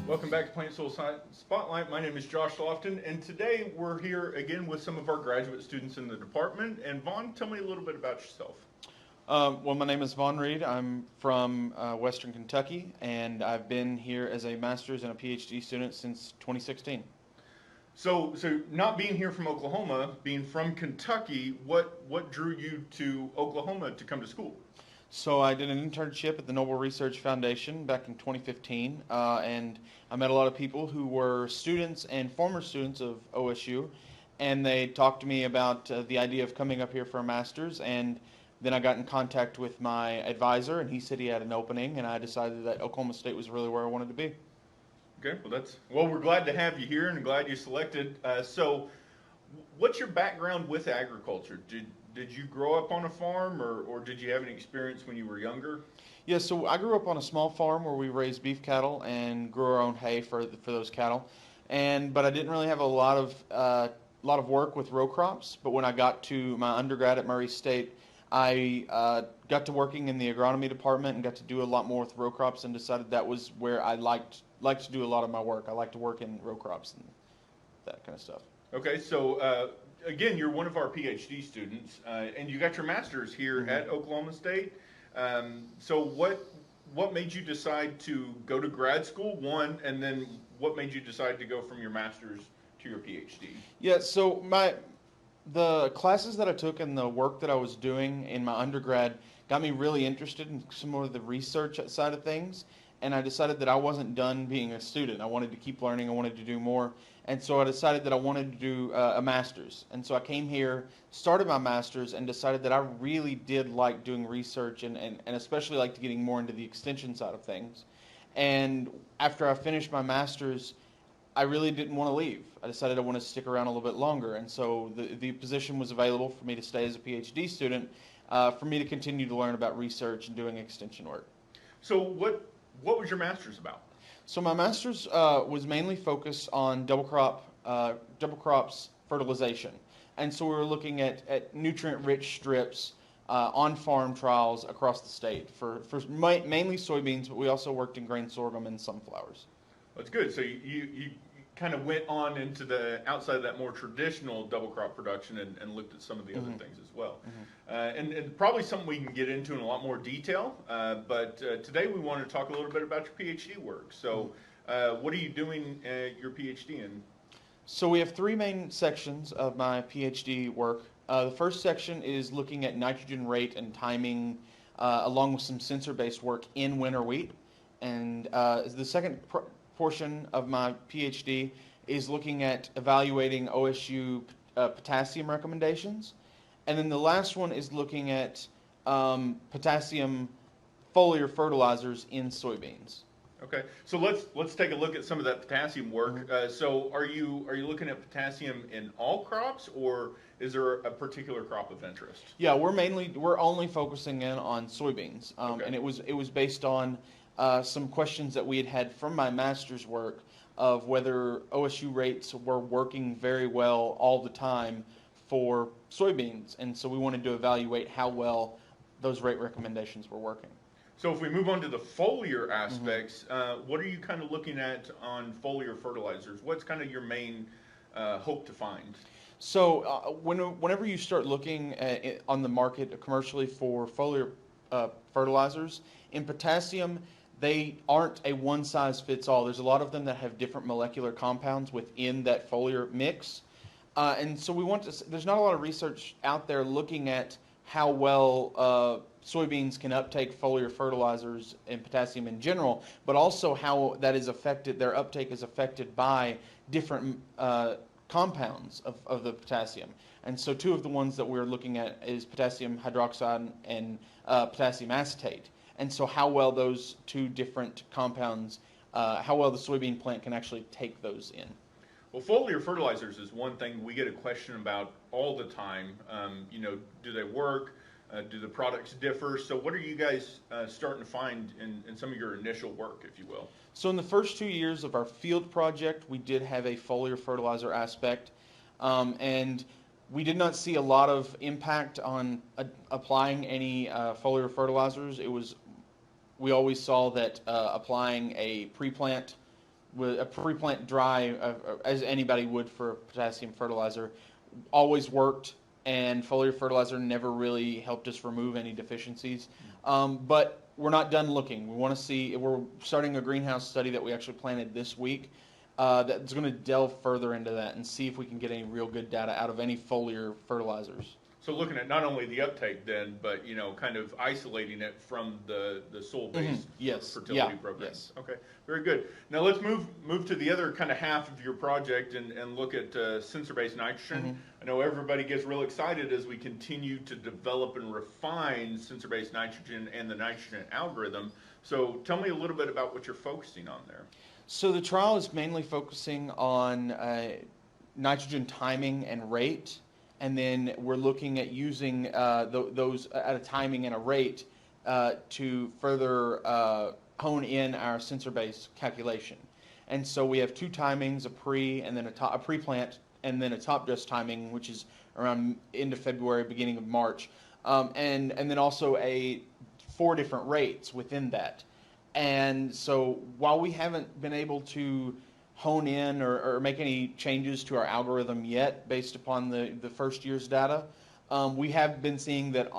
Welcome back to Plant Soil Science Spotlight. My name is Josh Lofton, and today we're here again with some of our graduate students in the department. And Vaughn, tell me a little bit about yourself. Well, my name is Vaughn Reed. I'm from Western Kentucky, and I've been here as a master's and a PhD student since 2016. So not being here from Oklahoma, being from Kentucky, what drew you to Oklahoma to come to school? So I did an internship at the Noble Research Foundation back in 2015, and I met a lot of people who were students and former students of OSU, and they talked to me about the idea of coming up here for a master's, and then I got in contact with my advisor, and he said he had an opening, and I decided that Oklahoma State was really where I wanted to be. Okay, well we're glad to have you here and glad you selected. So, what's your background with agriculture? Did you grow up on a farm, or did you have any experience when you were younger? Yeah, so I grew up on a small farm where we raised beef cattle and grew our own hay for those cattle, but I didn't really have a lot of work with row crops. But when I got to my undergrad at Murray State, I got to working in the agronomy department and got to do a lot more with row crops, and decided that was where I liked to do a lot of my work. I like to work in row crops and that kind of stuff. Okay, so again, you're one of our PhD students, and you got your master's here at Oklahoma State. So what made you decide to go to grad school, one, and then what made you decide to go from your master's to your PhD? Yeah, so the classes that I took and the work that I was doing in my undergrad got me really interested in some of the research side of things, and I decided that I wasn't done being a student. I wanted to keep learning. I wanted to do more, and so I decided that I wanted to do a master's. And so I came here, started my master's, and decided that I really did like doing research and especially liked getting more into the extension side of things. And after I finished my master's, I really didn't want to leave. I decided I wanted to stick around a little bit longer, and so the position was available for me to stay as a PhD student, for me to continue to learn about research and doing extension work. So what was your master's about? So my master's was mainly focused on double crops fertilization, and so we were looking at nutrient-rich strips on farm trials across the state for mainly soybeans, but we also worked in grain sorghum and sunflowers. That's good. So you kind of went on into the outside of that more traditional double crop production and looked at some of the other things as well. And probably something we can get into in a lot more detail. But today we want to talk a little bit about your PhD work. So what are you doing your PhD in? So we have three main sections of my PhD work. The first section is looking at nitrogen rate and timing, along with some sensor-based work in winter wheat. And the second portion of my PhD is looking at evaluating OSU potassium recommendations. And then the last one is looking at potassium foliar fertilizers in soybeans. Okay, so let's take a look at some of that potassium work. So are you looking at potassium in all crops, or is there a particular crop of interest? Yeah, we're only focusing in on soybeans, Okay. and it was based on some questions that we had from my master's work of whether OSU rates were working very well all the time for soybeans, and so we wanted to evaluate how well those rate recommendations were working. So if we move on to the foliar aspects, what are you kind of looking at on foliar fertilizers? What's kind of your main hope to find? So whenever you start looking on the market commercially for foliar fertilizers, in potassium, they aren't a one-size-fits-all. There's a lot of them that have different molecular compounds within that foliar mix. And so there's not a lot of research out there looking at how well soybeans can uptake foliar fertilizers and potassium in general, but also how that is affected, their uptake is affected by different compounds of the potassium. And so two of the ones that we're looking at is potassium hydroxide and potassium acetate. And so how well those two different compounds, how well the soybean plant can actually take those in. Well, foliar fertilizers is one thing we get a question about all the time. Do they work? Do the products differ? So what are you guys starting to find in some of your initial work, if you will? So in the first 2 years of our field project, we did have a foliar fertilizer aspect, and we did not see a lot of impact on applying any foliar fertilizers. We always saw that applying a pre-plant with a pre-plant dry, as anybody would for a potassium fertilizer, always worked, and foliar fertilizer never really helped us remove any deficiencies. But we're not done looking. We want to see. We're starting a greenhouse study that we actually planted this week. That's going to delve further into that and see if we can get any real good data out of any foliar fertilizers. So looking at not only the uptake then, but kind of isolating it from the soil-based Yes. fertility Yeah. programs. Yes. Okay, very good. Now let's move to the other kind of half of your project and look at sensor-based nitrogen. I know everybody gets real excited as we continue to develop and refine sensor-based nitrogen and the nitrogen algorithm. So tell me a little bit about what you're focusing on there. So the trial is mainly focusing on nitrogen timing and rate, and then we're looking at using those at a timing and a rate to further hone in our sensor-based calculation. And so we have two timings, a pre and then a pre-plant, and then a top dress timing, which is around end of February, beginning of March, and then also 4 different rates within that. And so while we haven't been able to hone in or make any changes to our algorithm yet based upon the first year's data, we have been seeing that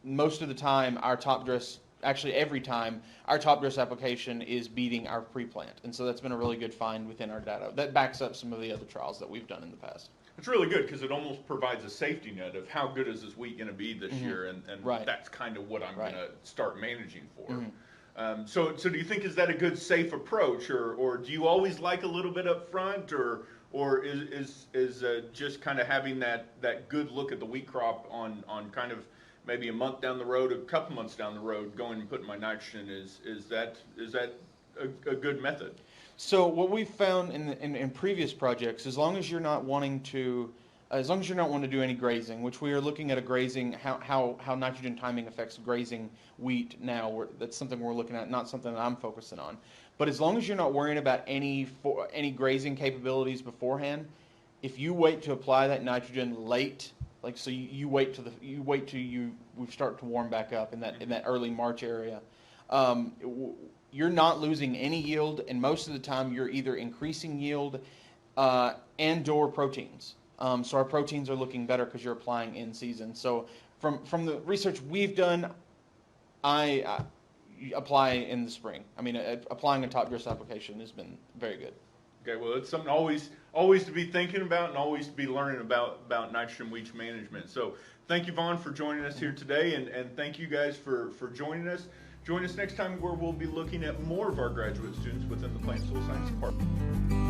most of the time our top dress, actually every time, our top dress application is beating our pre-plant. And so that's been a really good find within our data. That backs up some of the other trials that we've done in the past. It's really good because it almost provides a safety net of how good is this wheat going to be this year, and Right. that's kind of what I'm Right. going to start managing for. So do you think is that a good safe approach, or do you always like a little bit up front, or is just kind of having that good look at the wheat crop on kind of maybe a month down the road, a couple months down the road, going and putting my nitrogen is that a good method? So what we've found in previous projects, as long as you're not wanting to do any grazing, which we are looking at a grazing, how nitrogen timing affects grazing wheat now. That's something we're looking at, not something that I'm focusing on. But as long as you're not worrying about any grazing capabilities beforehand, if you wait to apply that nitrogen late, like so you wait till we start to warm back up in that early March area, you're not losing any yield, and most of the time you're either increasing yield and/or proteins. So our proteins are looking better because you're applying in season. So from the research we've done, I apply in the spring. I mean, applying a top dress application has been very good. Okay, well, it's something always to be thinking about and always to be learning about nitrogen wheat management. So thank you, Vaughn, for joining us here today, and thank you guys for joining us. Join us next time where we'll be looking at more of our graduate students within the Plant Soil Science Department.